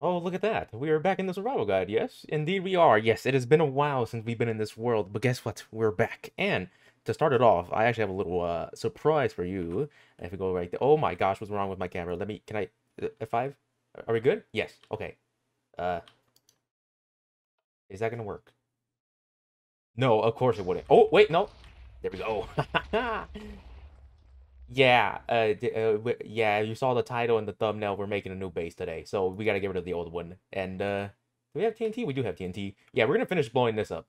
Oh, look at that. We are back in the survival guide, yes? Indeed we are. Yes, it has been a while since we've been in this world, but guess what? We're back. And to start it off, I actually have a little surprise for you. If we go right there. Oh my gosh, what's wrong with my camera? Can I, F5? Are we good? Yes, okay. Uh, is that gonna work? No, of course it wouldn't. Oh, wait, no. There we go. Yeah, yeah, you saw the title and the thumbnail. We're making a new base today, so we gotta get rid of the old one. And, do we have TNT? We do have TNT. Yeah, we're gonna finish blowing this up.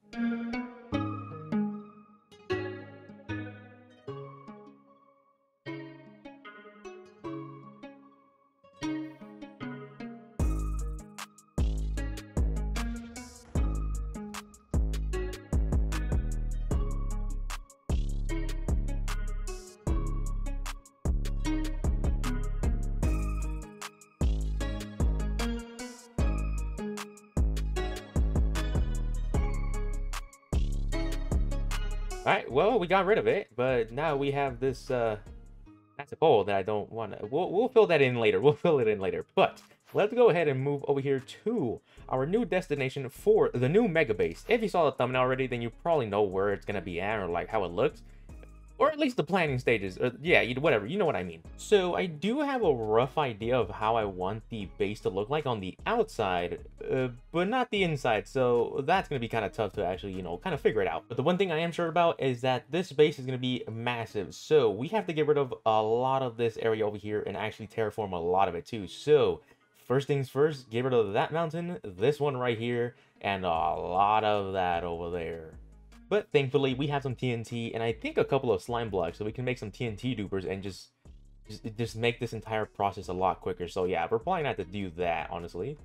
Alright, well, we got rid of it, but now we have this, massive hole that I don't want to... We'll fill that in later. We'll fill it in later. But let's go ahead and move over here to our new destination for the new Megabase. If you saw the thumbnail already, then you probably know where it's going to be at or, like, how it looks. Or at least the planning stages. Yeah, whatever. You know what I mean. So I do have a rough idea of how I want the base to look like on the outside, but not the inside. So that's going to be kind of tough to actually, kind of figure it out. But the one thing I am sure about is that this base is going to be massive. So we have to get rid of a lot of this area over here and actually terraform a lot of it too. So first things first, get rid of that mountain, this one right here, and a lot of that over there. But thankfully, we have some TNT and I think a couple of slime blocks, so we can make some TNT dupers and just make this entire process a lot quicker. So yeah, we're probably not to do that, honestly.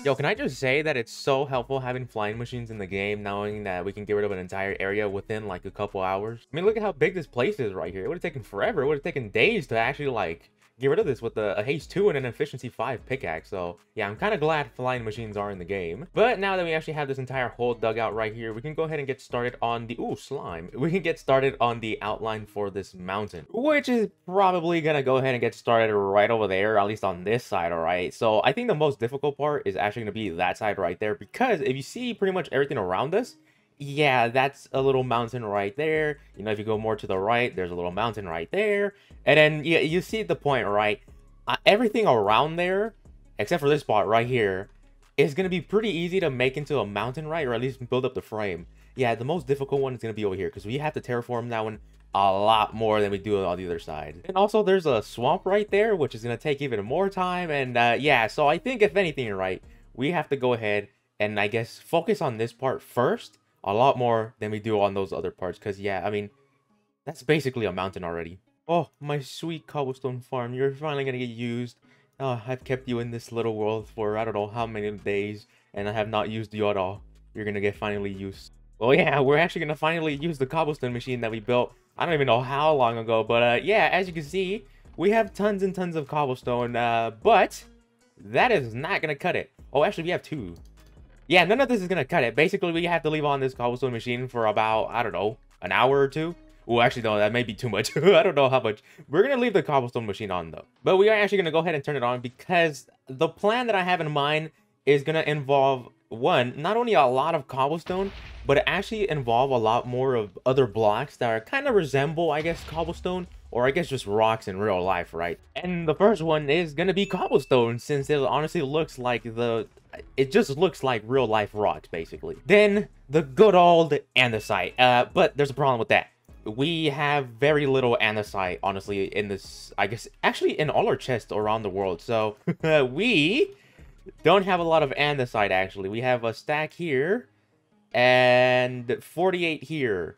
Yo, can I just say that it's so helpful having flying machines in the game, knowing that we can get rid of an entire area within like a couple hours? I mean, look at how big this place is right here. It would have taken forever. It would have taken days to actually like get rid of this with a haste 2 and an efficiency 5 pickaxe. So yeah, I'm kind of glad flying machines are in the game. But now that we actually have this entire hole dug out right here, we can go ahead and get started on the slime. We can get started on the outline for this mountain, which is probably gonna go ahead and get started right over there, at least on this side. All right, so I think the most difficult part is actually gonna be that side right there, because if you see pretty much everything around us, yeah, that's a little mountain right there. You know, if you go more to the right, there's a little mountain right there. And then yeah, you see the point, right? Everything around there, except for this spot right here, is going to be pretty easy to make into a mountain, right? Or at least build up the frame. Yeah, the most difficult one is going to be over here, because we have to terraform that one a lot more than we do on the other side. And also, there's a swamp right there, which is going to take even more time. And yeah, so I think if anything, right, we have to go ahead and I guess focus on this part first a lot more than we do on those other parts, because yeah, I mean, that's basically a mountain already. Oh, my sweet cobblestone farm, you're finally gonna get used. Oh, I've kept you in this little world for I don't know how many days, and I have not used you at all. You're gonna get finally used. Well, yeah, we're actually gonna finally use the cobblestone machine that we built I don't even know how long ago, but yeah, as you can see, we have tons and tons of cobblestone, but that is not gonna cut it. Oh, actually, we have 2. Yeah, none of this is going to cut it. Basically, we have to leave on this cobblestone machine for about, I don't know, an hour or 2. Well, actually, no, that may be too much. I don't know how much. We're going to leave the cobblestone machine on, though. But we are actually going to go ahead and turn it on, because the plan that I have in mind is going to involve, one, not only a lot of cobblestone, but it actually involve a lot more of other blocks that are kind of resemble, I guess, cobblestone, or I guess just rocks in real life, right? And the first one is going to be cobblestone, since it honestly looks like it just looks like real life rocks, basically. Then the good old andesite. But there's a problem with that. We have very little andesite, honestly, in this, I guess, actually in all our chests around the world. So we don't have a lot of andesite, actually. We have a stack here and 48 here.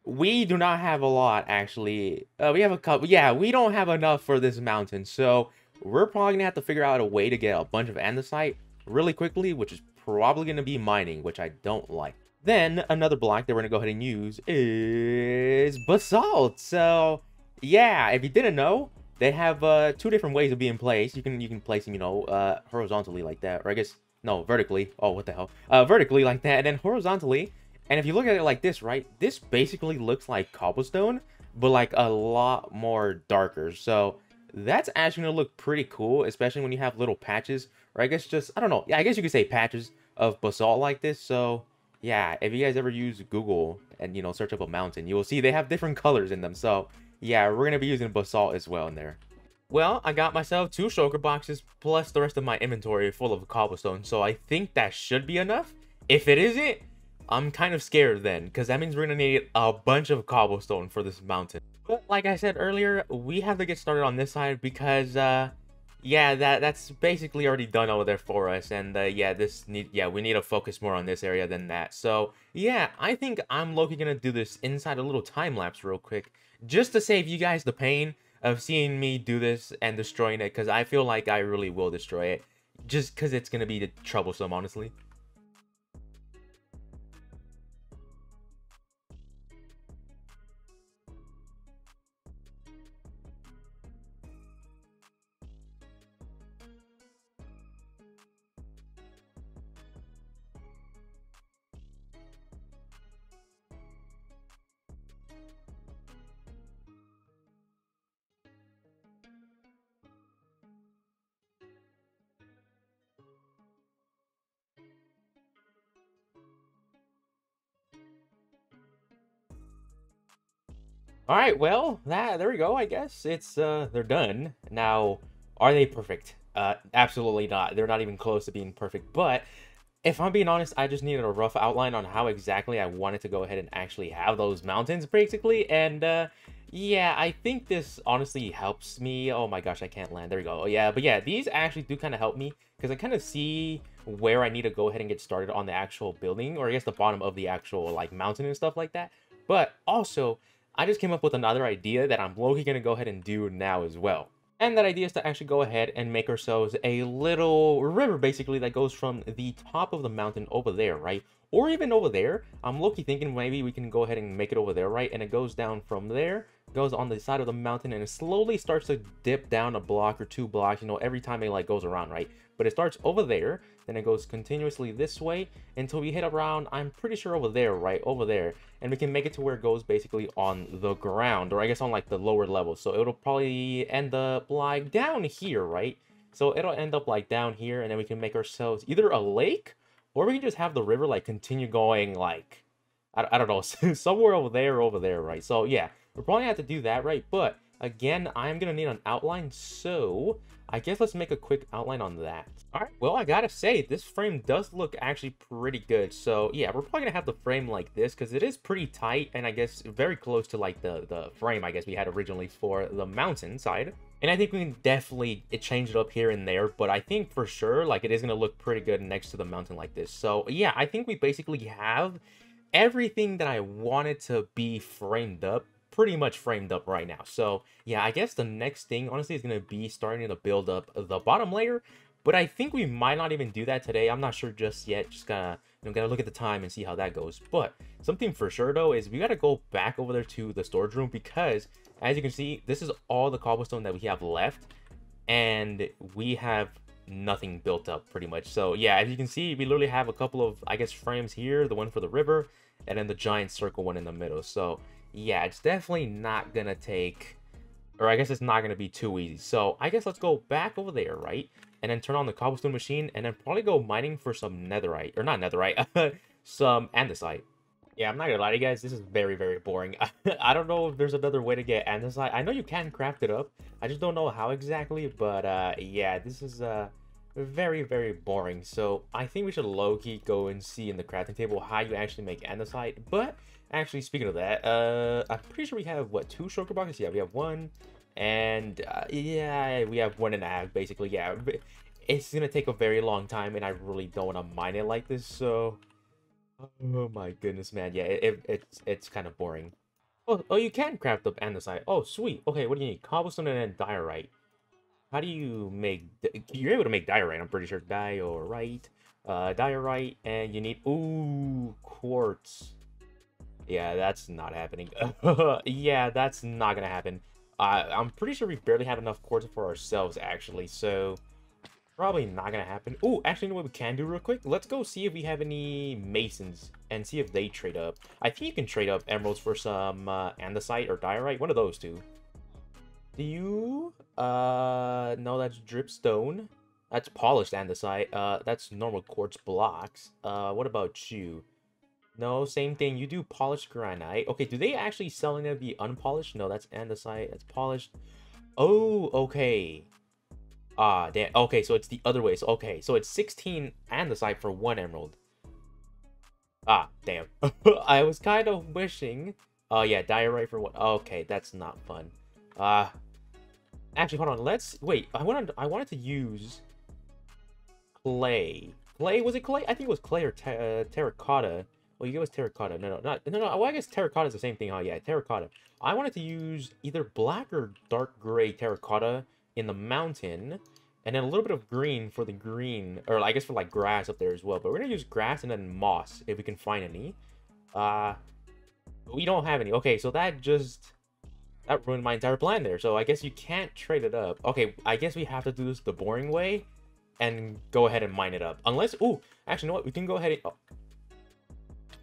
We do not have a lot, actually. We have a couple. Yeah, we don't have enough for this mountain. So we're probably gonna have to figure out a way to get a bunch of andesite really quickly, which is probably going to be mining, which I don't like. Then another block that we're going to go ahead and use is basalt. So yeah, if you didn't know, they have two different ways of being placed. You can place them, you know, horizontally like that, or I guess no, vertically. Oh, what the hell? Vertically like that, and then horizontally. And if you look at it like this, right, this basically looks like cobblestone, but like a lot more darker. So that's actually gonna look pretty cool, especially when you have little patches, or I guess just, I don't know, yeah, I guess you could say patches of basalt like this. So yeah, if you guys ever use Google and, you know, search up a mountain, you will see they have different colors in them. So yeah, we're gonna be using basalt as well in there. Well, I got myself 2 shulker boxes plus the rest of my inventory full of cobblestone, so I think that should be enough. If it isn't, I'm kind of scared then, because that means we're gonna need a bunch of cobblestone for this mountain. But like I said earlier, we have to get started on this side because, yeah, that's basically already done over there for us, and yeah, we need to focus more on this area than that. So yeah, I think I'm low-key gonna do this inside a little time lapse real quick, just to save you guys the pain of seeing me do this and destroying it, because I feel like I really will destroy it, just because it's gonna be troublesome, honestly. All right, well, there we go. I guess it's they're done. Now, are they perfect? Absolutely not. They're not even close to being perfect. But if I'm being honest, I just needed a rough outline on how exactly I wanted to go ahead and actually have those mountains, basically. And yeah, I think this honestly helps me. Oh my gosh, I can't land. There we go. Oh, yeah, but yeah, these actually do kind of help me because I kind of see where I need to go ahead and get started on the actual building, or I guess the bottom of the actual like mountain and stuff like that. But also, I just came up with another idea that I'm low-key going to go ahead and do now as well. And that idea is to actually go ahead and make ourselves a little river, basically, that goes from the top of the mountain over there, right? Or even over there. I'm low-key thinking maybe we can go ahead and make it over there, right? And it goes down from there, goes on the side of the mountain, and it slowly starts to dip down a block or 2 blocks, you know, every time it, like, goes around, right? But it starts over there, then it goes continuously this way until we hit around, I'm pretty sure over there, right? Over there. And we can make it to where it goes basically on the ground, or I guess on like the lower level. So it'll probably end up like down here, right? So it'll end up like down here, and then we can make ourselves either a lake, or we can just have the river like continue going like, I don't know, somewhere over there, right? So yeah, we'll probably have to do that, right? But again, I'm gonna need an outline, so I guess let's make a quick outline on that. All right, well, I gotta say, this frame does look actually pretty good. So yeah, we're probably gonna have the frame like this because it is pretty tight, and I guess very close to like the frame I guess we had originally for the mountain side. And I think we can definitely change it up here and there, but I think for sure like it is gonna look pretty good next to the mountain like this. So yeah, I think we basically have everything that I wanted to be framed up pretty much framed up right now. So yeah, I guess the next thing honestly is going to be starting to build up the bottom layer, but I think we might not even do that today. I'm not sure just yet. Just gotta, you know, gotta look at the time and see how that goes. But something for sure though is we gotta go back over there to the storage room, because as you can see, this is all the cobblestone that we have left, and we have nothing built up pretty much. So yeah, as you can see, we literally have a couple of, I guess, frames here, the one for the river, and then the giant circle one in the middle. So yeah, it's definitely not gonna take, or I guess it's not gonna be too easy. So I guess let's go back over there, right? And then turn on the cobblestone machine, and then probably go mining for some netherite, or not netherite, some andesite. Yeah, I'm not gonna lie to you guys, this is very, very boring. I don't know if there's another way to get andesite. I know you can craft it up, I just don't know how exactly, but yeah, this is very, very boring. So I think we should low-key go and see in the crafting table how you actually make andesite. But actually, speaking of that, I'm pretty sure we have, what, 2 shulker boxes? Yeah, we have 1, and yeah, we have 1.5, basically. Yeah, it's gonna take a very long time, and I really don't want to mine it like this, so oh my goodness, man. Yeah, it's kind of boring. Oh, you can craft up andesite. Oh, sweet. Okay, what do you need? Cobblestone and then diorite. How do you make... You're able to make diorite, I'm pretty sure. Diorite. Diorite, and you need, ooh, quartz. Yeah, that's not happening. Yeah, that's not gonna happen. I'm pretty sure we barely have enough quartz for ourselves, actually, so probably not gonna happen. Ooh, actually, you know what we can do real quick? Let's go see if we have any masons and see if they trade up. I think you can trade up emeralds for some andesite or diorite, one of those two. Do you? No, that's dripstone. That's polished andesite. That's normal quartz blocks. What about you? No, same thing. You do polished granite. Okay, do they actually sell any of the unpolished? No, that's andesite. That's polished. Oh, okay. Ah, damn. Okay, so it's the other way. So, okay, so it's 16 andesite for 1 emerald. Ah, damn. I was kind of wishing. Oh, yeah, diorite for 1. Okay, that's not fun. Actually, hold on. Let's wait. I wanted to use clay. Clay, was it clay? I think it was clay or terracotta. Well, you gave us terracotta. No. Well, I guess terracotta is the same thing. Oh, yeah, terracotta. I wanted to use either black or dark gray terracotta in the mountain, and then a little bit of green for the green, or I guess for like grass up there as well. But we're gonna use grass and then moss if we can find any. We don't have any. Okay, so that ruined my entire plan there. So I guess you can't trade it up. Okay, I guess we have to do this the boring way and go ahead and mine it up. Unless, ooh, actually, you know what? We can go ahead and... Oh.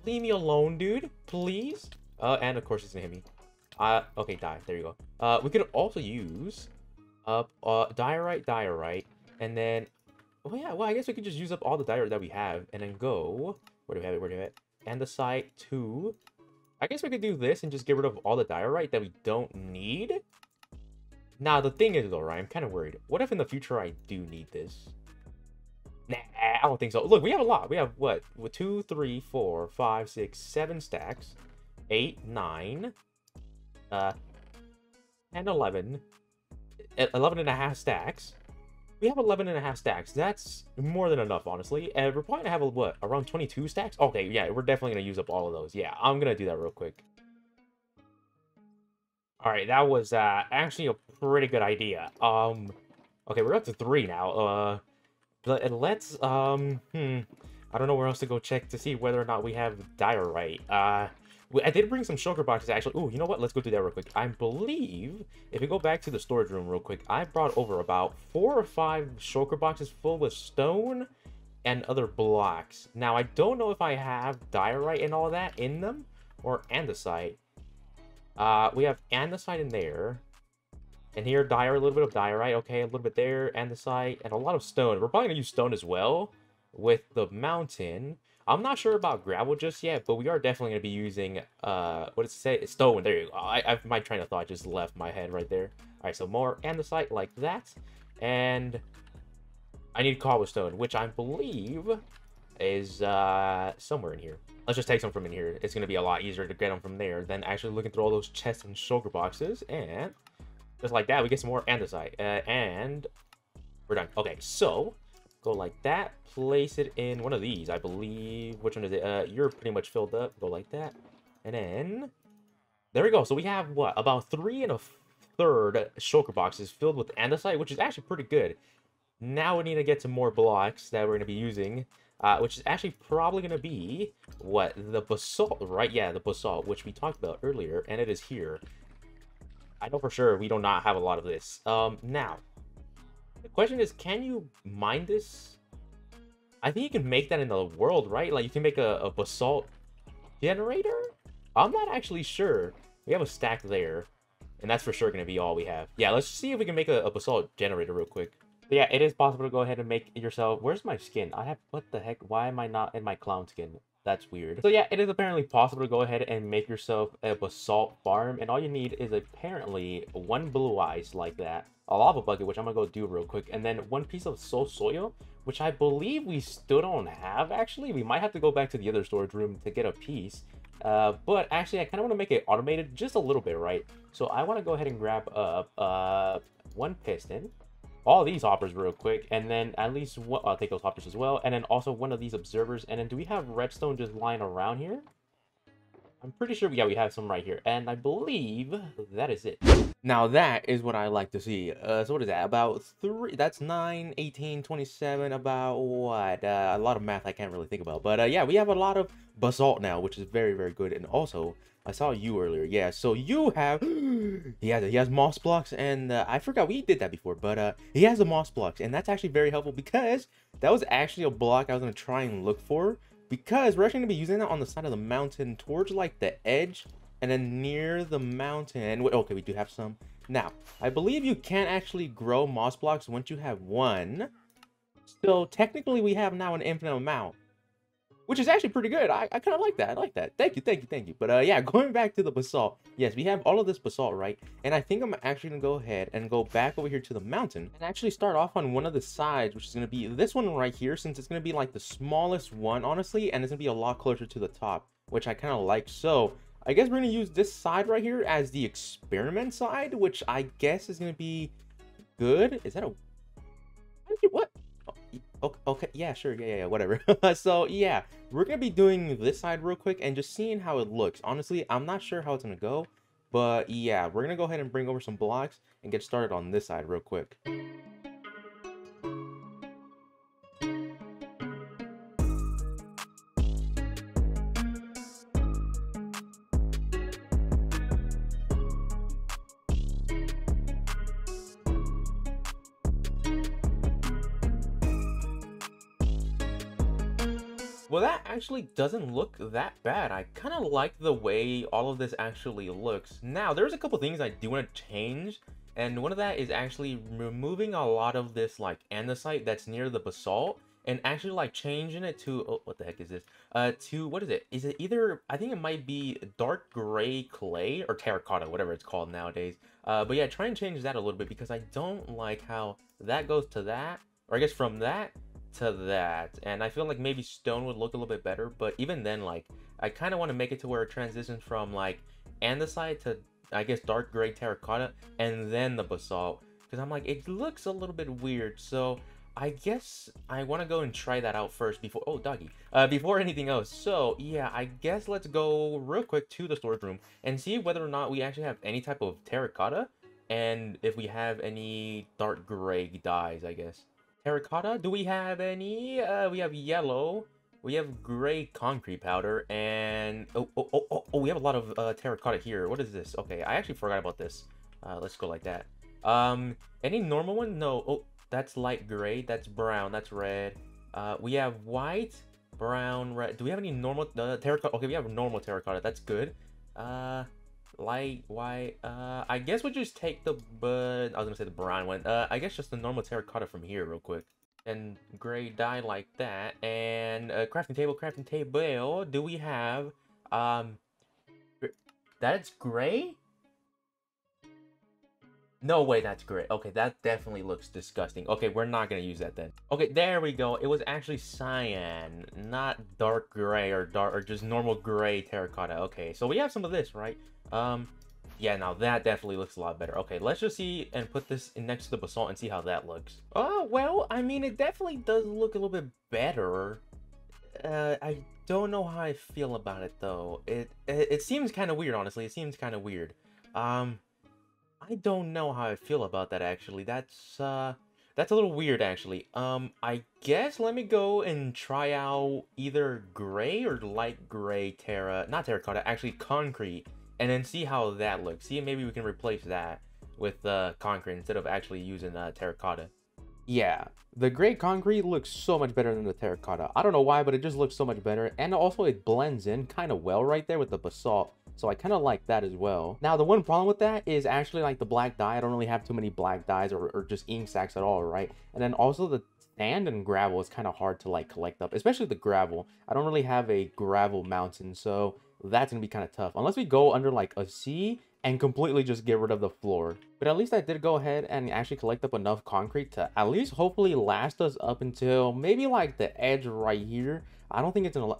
Leave me alone, dude. Please. And of course, it's gonna hit me. Okay, die. There you go. We could also use diorite, and then... Oh, yeah, well, I guess we could just use up all the diorite that we have, and then go... Where do we have it? Where do we have it? Andesite 2... I guess we could do this and just get rid of all the diorite that we don't need. Now, the thing is, though, right, I'm kind of worried. What if in the future I do need this? Nah, I don't think so. Look, we have a lot. We have, what? 2, 3, 4, 5, 6, 7 stacks. 8, 9. 10, 11. 11 and a half stacks. We have 11 and a half stacks. That's more than enough, honestly. And we're probably gonna have, what, around 22 stacks? Okay, yeah, we're definitely gonna use up all of those. Yeah, I'm gonna do that real quick. Alright, that was actually a pretty good idea. Okay, we're up to 3 now. Let's, I don't know where else to go check to see whether or not we have diorite. I did bring some shulker boxes, actually. Ooh, you know what? Let's go do that real quick. I believe, if we go back to the storage room real quick, I brought over about 4 or 5 shulker boxes full with stone and other blocks. Now, I don't know if I have diorite and all that in them, or andesite. We have andesite in there. And here, a little bit of diorite. Okay, a little bit there, andesite, and a lot of stone. We're probably going to use stone as well with the mountain. I'm not sure about gravel just yet, but we are definitely going to be using, what does it say? Stone. There you go. My train of thought just left my head right there. All right, so more andesite like that. And I need cobblestone, which I believe is somewhere in here. Let's just take some from in here. It's going to be a lot easier to get them from there than actually looking through all those chests and shulker boxes. And just like that, we get some more andesite. And we're done. Okay, so go like that. Place it in one of these, I believe. Which one is it? You're pretty much filled up. Go like that. And then there we go. So we have, what, about 3 1/3 shulker boxes filled with andesite, which is actually pretty good. Now we need to get some more blocks that we're going to be using, which is actually probably going to be, what, the basalt, right? Yeah, the basalt, which we talked about earlier, and it is here. I know for sure we do not have a lot of this. Now, the question is, can you mine this? I think you can make that in the world, right? Like, you can make a basalt generator? I'm not actually sure. We have a stack there, and that's for sure going to be all we have. Yeah, let's see if we can make a basalt generator real quick. But yeah, it is possible to go ahead and make it yourself. Where's my skin? What the heck? Why am I not in my clown skin? That's weird. So yeah, it is apparently possible to go ahead and make yourself a basalt farm, and all you need is apparently 1 blue ice like that, a lava bucket, which I'm gonna go do real quick, and then 1 piece of soil, which I believe we still don't have, actually. We might have to go back to the other storage room to get a piece. But actually, I kind of want to make it automated just a little bit, right? So I want to go ahead and grab up 1 piston, all these hoppers real quick, and then at least one, I'll take those hoppers as well, and then also 1 of these observers. And then do we have redstone just lying around here? I'm pretty sure, yeah, we have some right here. And I believe that is it. Now that is what I like to see. So what is that? About 3, that's 9, 18, 27, about what? A lot of math I can't really think about. But yeah, we have a lot of basalt now, which is very, very good. And also, I saw you earlier. Yeah, so you have, he has moss blocks, and I forgot we did that before, but he has the moss blocks, and that's actually very helpful because that was actually a block I was going to try and look for. Because we're actually going to be using that on the side of the mountain towards like the edge and then near the mountain. Okay, we do have some. Now, I believe you can't actually grow moss blocks once you have one. So technically we have now an infinite amount, which is actually pretty good. I kind of like that. I like that. Thank you, thank you, thank you. But yeah, going back to the basalt. Yes, we have all of this basalt, right? And I think I'm actually going to go ahead and go back over here to the mountain and actually start off on one of the sides, which is going to be this one right here, since it's going to be like the smallest one, honestly, and it's going to be a lot closer to the top, which I kind of like. So I guess we're going to use this side right here as the experiment side, which I guess is going to be good. Is that a... What? Okay, yeah, sure, yeah, whatever. So yeah, we're gonna be doing this side real quick and just seeing how it looks. Honestly, I'm not sure how it's gonna go, but yeah, we're gonna go ahead and bring over some blocks and get started on this side real quick. Well, that actually doesn't look that bad. I kind of like the way all of this actually looks. Now, there's a couple things I do want to change, and one of that is actually removing a lot of this like andesite that's near the basalt and actually like changing it to, oh, what the heck is this? To, what is it? Is it either, I think it might be dark gray clay or terracotta, whatever it's called nowadays. But yeah, try and change that a little bit because I don't like how that goes to that, or I guess from that to that, and I feel like maybe stone would look a little bit better, but even then, like, I kind of want to make it to where it transitions from like andesite to, I guess, dark gray terracotta and then the basalt, because I'm like, it looks a little bit weird. So I guess I want to go and try that out first before, oh doggy, before anything else. So yeah, I guess let's go real quick to the storage room and see whether or not we actually have any type of terracotta, and if we have any dark gray dyes, I guess. Terracotta, do we have any? We have yellow, we have gray concrete powder, and we have a lot of terracotta here. What is this? Okay, I actually forgot about this. Let's go like that. Any normal one? No. Oh, that's light gray, that's brown, that's red. We have white, brown, red. Do we have any normal terracotta? Okay, we have normal terracotta, that's good. Light white, I guess we'll just take the, I was gonna say the brown one. I guess just the normal terracotta from here real quick, and gray dye like that. And crafting table. Do we have that's gray? No way, that's gray. Okay, that definitely looks disgusting. Okay, we're not gonna use that then. Okay, there we go. It was actually cyan, not dark gray or just normal gray terracotta. Okay, so we have some of this, right? Yeah, now that definitely looks a lot better. Okay, let's just see and put this in next to the basalt and see how that looks. Oh, well, I mean, it definitely does look a little bit better. I don't know how I feel about it though. It seems kind of weird, honestly. It seems kind of weird. I don't know how I feel about that actually. That's a little weird actually. I guess let me go and try out either gray or light gray not terracotta, actually concrete, and then see how that looks. See if maybe we can replace that with concrete instead of actually using terracotta. Yeah, the gray concrete looks so much better than the terracotta. I don't know why, but it just looks so much better, and also it blends in kind of well right there with the basalt. So I kind of like that as well. Now, the one problem with that is actually like the black dye. I don't really have too many black dyes or just ink sacks at all, right? And then also the sand and gravel is kind of hard to like collect up, especially the gravel. I don't really have a gravel mountain, so that's gonna be kind of tough unless we go under like a sea and completely just get rid of the floor. But at least I did go ahead and actually collect up enough concrete to at least hopefully last us up until maybe like the edge right here. I don't think it's gonna...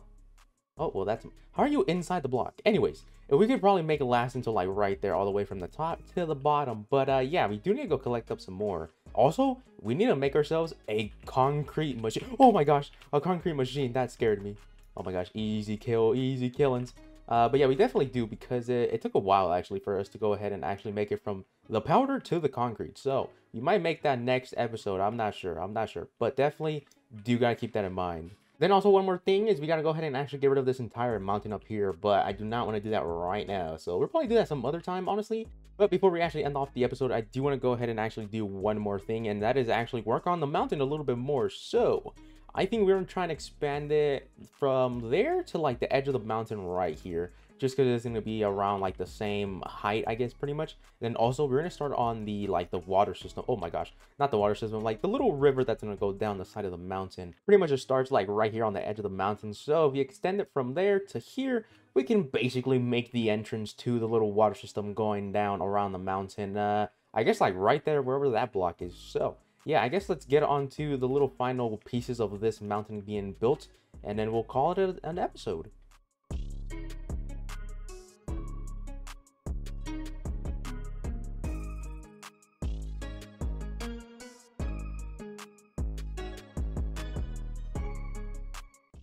Oh, well, that's... How are you inside the block? Anyways, we could probably make it last until like right there, all the way from the top to the bottom. But yeah, we do need to go collect up some more. Also, we need to make ourselves a concrete machine. Oh my gosh, a concrete machine. That scared me. Oh my gosh, easy kill, easy killings. But yeah, we definitely do, because it took a while actually for us to go ahead and actually make it from the powder to the concrete. So you might make that next episode. I'm not sure, but definitely do gotta keep that in mind. Then also one more thing is we gotta go ahead and actually get rid of this entire mountain up here, but I do not want to do that right now. So we'll probably do that some other time, honestly. But before we actually end off the episode, I do want to go ahead and actually do one more thing, and that is actually work on the mountain a little bit more. So I think we're gonna try and expand it from there to like the edge of the mountain right here, just because it's gonna be around like the same height, I guess, pretty much. And then also we're gonna start on the like the water system. Oh my gosh, not the water system, like the little river that's gonna go down the side of the mountain. Pretty much it starts like right here on the edge of the mountain. So if you extend it from there to here, we can basically make the entrance to the little water system going down around the mountain. I guess like right there, wherever that block is. So yeah, I guess let's get on to the little final pieces of this mountain being built, and then we'll call it an episode.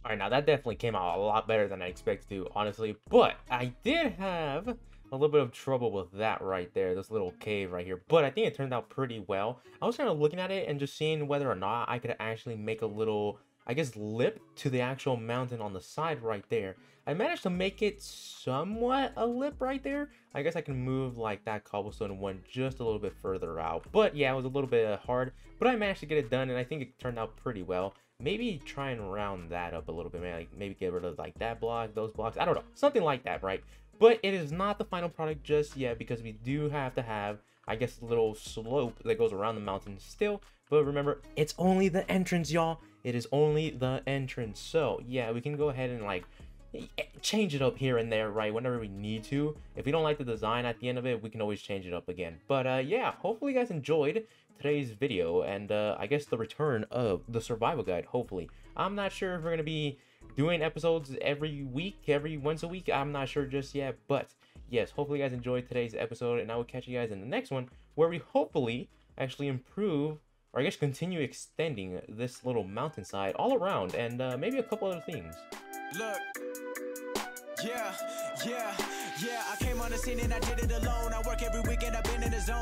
All right, now that definitely came out a lot better than I expected to, honestly, but I did have a little bit of trouble with that right there, this little cave right here, but I think it turned out pretty well. I was kind of looking at it and just seeing whether or not I could actually make a little, I guess, lip to the actual mountain on the side right there. I managed to make it somewhat a lip right there. I guess I can move like that cobblestone one just a little bit further out, but yeah, it was a little bit hard, but I managed to get it done, and I think it turned out pretty well. Maybe try and round that up a little bit, man. Like maybe get rid of like that block, those blocks. I don't know, something like that, right? But it is not the final product just yet, because we do have to have, I guess, a little slope that goes around the mountain still. But remember, it's only the entrance, y'all. It is only the entrance. So yeah, we can go ahead and like change it up here and there, right, whenever we need to. If we don't like the design at the end of it, we can always change it up again. But yeah, hopefully you guys enjoyed today's video, and I guess the return of the survival guide. Hopefully, I'm not sure if we're gonna be doing episodes every week, every once a week. I'm not sure just yet, but yes, hopefully you guys enjoyed today's episode, and I will catch you guys in the next one, where we hopefully actually improve, or I guess continue extending this little mountainside all around, and maybe a couple other things. Look, yeah, I came on the scene and I did it alone. I work every weekend, I've been in the zone.